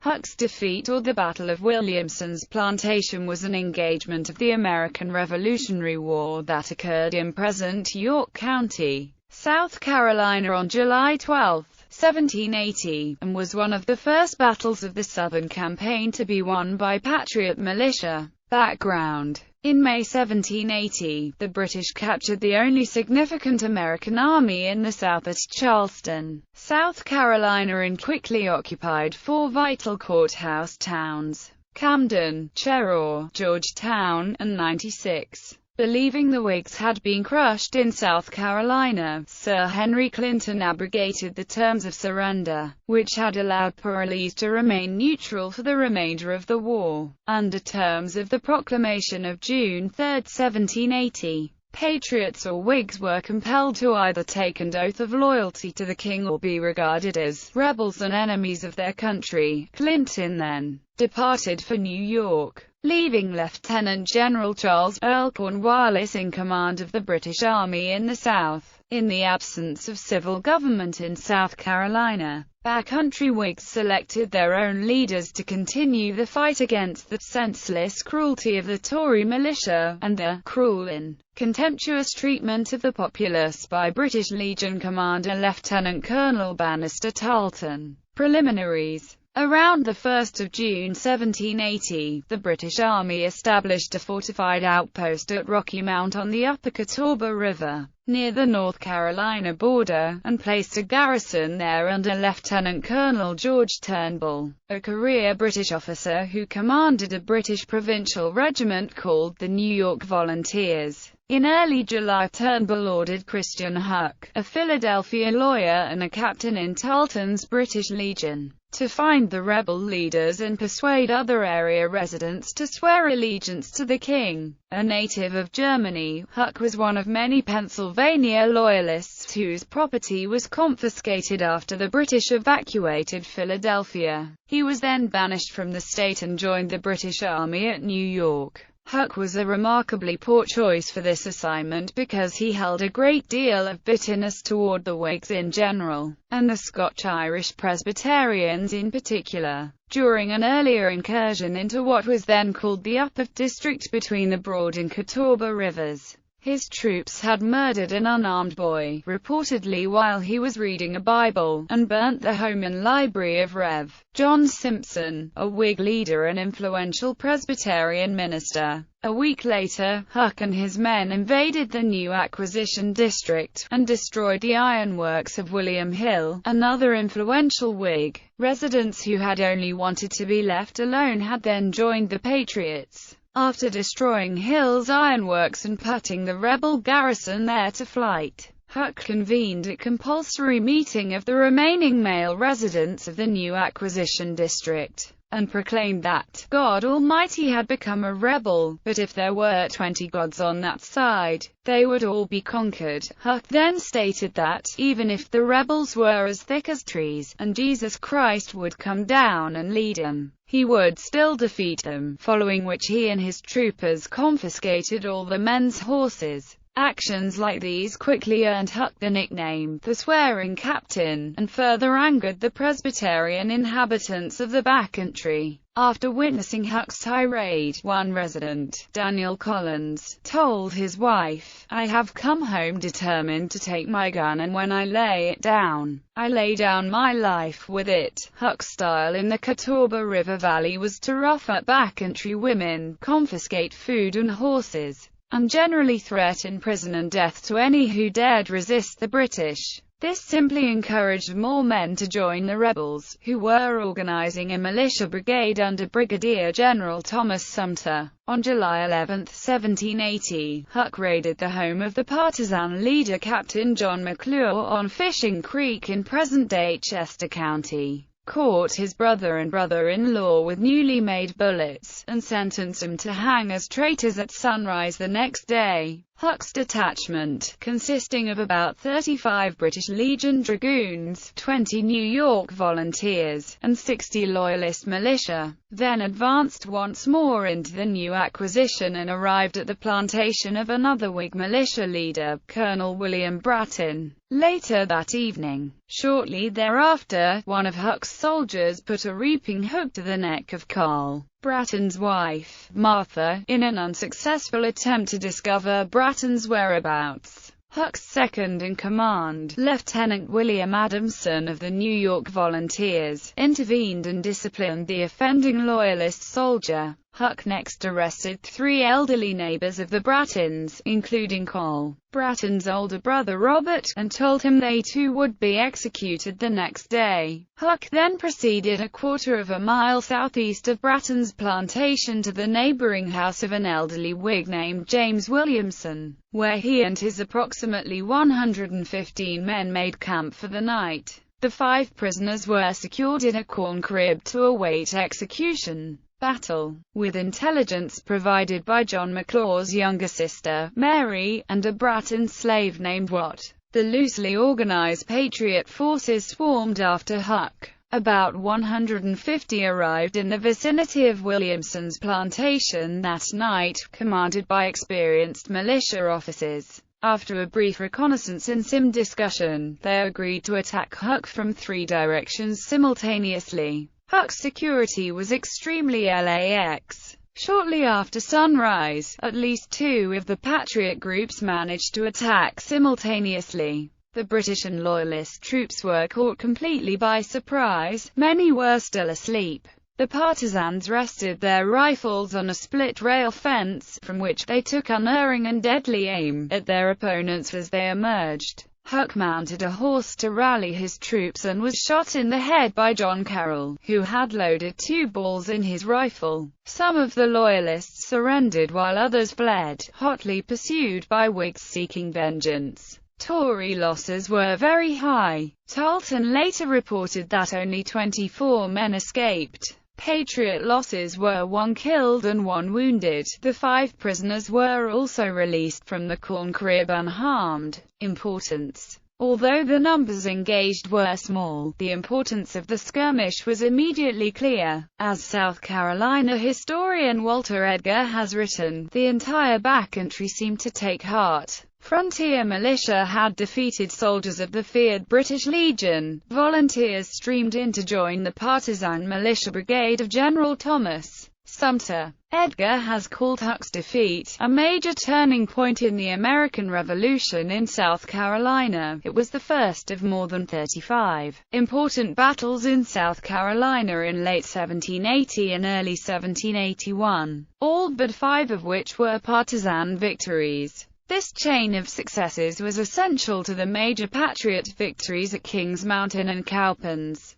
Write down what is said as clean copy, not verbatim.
Huck's defeat, or the Battle of Williamson's Plantation, was an engagement of the American Revolutionary War that occurred in present York County, South Carolina on July 12, 1780, and was one of the first battles of the Southern Campaign to be won by Patriot militia. Background: in May 1780, the British captured the only significant American army in the South at Charleston, South Carolina, and quickly occupied four vital courthouse towns: Camden, Cheraw, Georgetown, and 96. Believing the Whigs had been crushed in South Carolina, Sir Henry Clinton abrogated the terms of surrender, which had allowed Patriot to remain neutral for the remainder of the war. Under terms of the proclamation of June 3, 1780, Patriots or Whigs were compelled to either take an oath of loyalty to the king or be regarded as rebels and enemies of their country. Clinton then departed for New York, leaving Lieutenant General Charles Earl Cornwallis in command of the British Army in the South. In the absence of civil government in South Carolina, backcountry Whigs selected their own leaders to continue the fight against the senseless cruelty of the Tory militia, and the cruel and contemptuous treatment of the populace by British Legion Commander Lieutenant Colonel Bannister Tarleton. Preliminaries. Around the 1st of June 1780, the British Army established a fortified outpost at Rocky Mount on the upper Catawba River, near the North Carolina border, and placed a garrison there under Lieutenant Colonel George Turnbull, a career British officer who commanded a British provincial regiment called the New York Volunteers. In early July, Turnbull ordered Christian Huck, a Philadelphia lawyer and a captain in Tarleton's British Legion, to find the rebel leaders and persuade other area residents to swear allegiance to the king. A native of Germany, Huck was one of many Pennsylvania loyalists whose property was confiscated after the British evacuated Philadelphia. He was then banished from the state and joined the British Army at New York. Huck was a remarkably poor choice for this assignment because he held a great deal of bitterness toward the Whigs in general, and the Scotch-Irish Presbyterians in particular. During an earlier incursion into what was then called the Upper District between the Broad and Catawba rivers, his troops had murdered an unarmed boy, reportedly while he was reading a Bible, and burnt the home and library of Rev. John Simpson, a Whig leader and influential Presbyterian minister. A week later, Huck and his men invaded the new acquisition district, and destroyed the ironworks of William Hill, another influential Whig. Residents who had only wanted to be left alone had then joined the Patriots. After destroying Hill's ironworks and putting the rebel garrison there to flight, Huck convened a compulsory meeting of the remaining male residents of the new acquisition district, and proclaimed that God Almighty had become a rebel, but if there were 20 gods on that side, they would all be conquered. Huck then stated that, even if the rebels were as thick as trees, and Jesus Christ would come down and lead them, he would still defeat them, following which he and his troopers confiscated all the men's horses. Actions like these quickly earned Huck the nickname, the Swearing Captain, and further angered the Presbyterian inhabitants of the backcountry. After witnessing Huck's tirade, one resident, Daniel Collins, told his wife, "I have come home determined to take my gun, and when I lay it down, I lay down my life with it." Huck's style in the Catawba River Valley was to rough up backcountry women, confiscate food and horses, and generally threaten prison and death to any who dared resist the British. This simply encouraged more men to join the rebels, who were organizing a militia brigade under Brigadier General Thomas Sumter. On July 11, 1780, Huck raided the home of the partisan leader Captain John McClure on Fishing Creek in present-day Chester County, caught his brother and brother-in-law with newly made bullets, and sentenced them to hang as traitors at sunrise the next day. Huck's detachment, consisting of about 35 British Legion dragoons, 20 New York volunteers, and 60 Loyalist militia, then advanced once more into the new acquisition and arrived at the plantation of another Whig militia leader, Colonel William Bratton. Later that evening, shortly thereafter, one of Huck's soldiers put a reaping hook to the neck of Carl, Bratton's wife, Martha, in an unsuccessful attempt to discover Bratton's whereabouts. Huck's second-in-command, Lieutenant William Adamson of the New York Volunteers, intervened and disciplined the offending Loyalist soldier. Huck next arrested 3 elderly neighbors of the Brattons, including Col. Bratton's older brother Robert, and told him they too would be executed the next day. Huck then proceeded a quarter of a mile southeast of Bratton's plantation to the neighboring house of an elderly Whig named James Williamson, where he and his approximately 115 men made camp for the night. The 5 prisoners were secured in a corn crib to await execution. Battle, with intelligence provided by John McClaw's younger sister, Mary, and a Bratton slave named Watt. The loosely organized Patriot forces swarmed after Huck. About 150 arrived in the vicinity of Williamson's plantation that night, commanded by experienced militia officers. After a brief reconnaissance and some discussion, they agreed to attack Huck from 3 directions simultaneously. Huck's security was extremely lax. Shortly after sunrise, at least 2 of the Patriot groups managed to attack simultaneously. The British and Loyalist troops were caught completely by surprise. Many were still asleep. The partisans rested their rifles on a split-rail fence, from which they took unerring and deadly aim at their opponents as they emerged. Huck mounted a horse to rally his troops and was shot in the head by John Carroll, who had loaded 2 balls in his rifle. Some of the Loyalists surrendered while others fled, hotly pursued by Whigs seeking vengeance. Tory losses were very high. Tarleton later reported that only 24 men escaped. Patriot losses were 1 killed and 1 wounded. The 5 prisoners were also released from the corn crib unharmed. Importance. Although the numbers engaged were small, the importance of the skirmish was immediately clear. As South Carolina historian Walter Edgar has written, the entire backcountry seemed to take heart. Frontier militia had defeated soldiers of the feared British Legion. Volunteers streamed in to join the partisan militia brigade of General Thomas Sumter. Edgar has called Huck's defeat a major turning point in the American Revolution in South Carolina. It was the first of more than 35 important battles in South Carolina in late 1780 and early 1781, all but 5 of which were partisan victories. This chain of successes was essential to the major Patriot victories at Kings Mountain and Cowpens.